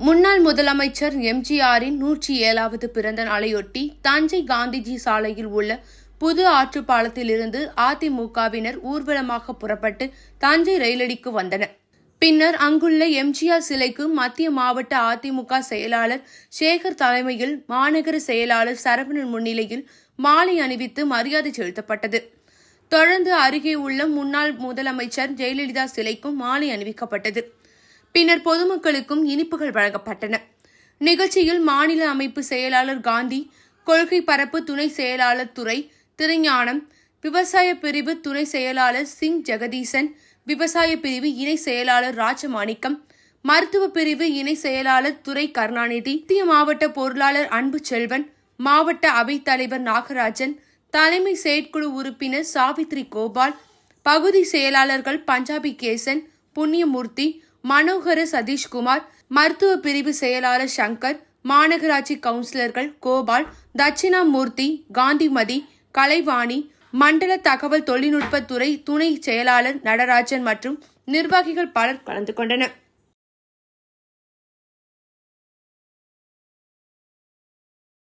முன்னாள் முதலமைச்சர் எம்ஜிஆரின் 107வது பிறந்த நாளையொட்டி தஞ்சை காந்திஜி சாலையில் உள்ள புது ஆற்றுப்பாலத்திலிருந்து அதிமுகவினர் ஊர்வலமாக புறப்பட்டு தஞ்சை ரயிலடிக்கு வந்தனர். பின்னர் அங்குள்ள எம்ஜிஆர் சிலைக்கு மத்திய மாவட்ட அதிமுக செயலாளர் சேகர் தலைமையில் மாநகர செயலாளர் சரவணன் முன்னிலையில் மாலை அணிவித்து மரியாதை செலுத்தப்பட்டது. தொடர்ந்து அருகே உள்ள முன்னாள் முதலமைச்சர் ஜெயலலிதா சிலைக்கும் மாலை அணிவிக்கப்பட்டது. பின்னர் பொதுமக்களுக்கும் இனிப்புகள் வழங்கப்பட்டன. நிகழ்ச்சியில் மாநில அமைப்பு செயலாளர் காந்தி, கொள்கை பரப்பு துணை செயலாளர் துரை திருஞானம், விவசாய பிரிவு துணை செயலாளர் சிங் ஜெகதீசன், விவசாய பிரிவு இணை செயலாளர் ராஜமாணிக்கம், மருத்துவ பிரிவு இணை செயலாளர் துரை கருணாநிதி, மத்திய மாவட்ட பொருளாளர் அன்பு செல்வன், மாவட்ட அவைத் தலைவர் நாகராஜன், தலைமை செயற்குழு உறுப்பினர் சாவித்ரி கோபால், பகுதி செயலாளர்கள் பஞ்சாபி கேசன், புண்ணியமூர்த்தி, மனோகர சதீஷ்குமார், மருத்துவ பிரிவு செயலாளர் சங்கர், மாநகராட்சி கவுன்சிலர்கள் கோபால், தட்சிணாமூர்த்தி, காந்திமதி, கலைவாணி, மண்டல தகவல் தொழில்நுட்பத்துறை துணை செயலாளர் நடராஜன் மற்றும் நிர்வாகிகள் பலர் கலந்து கொண்டனர்.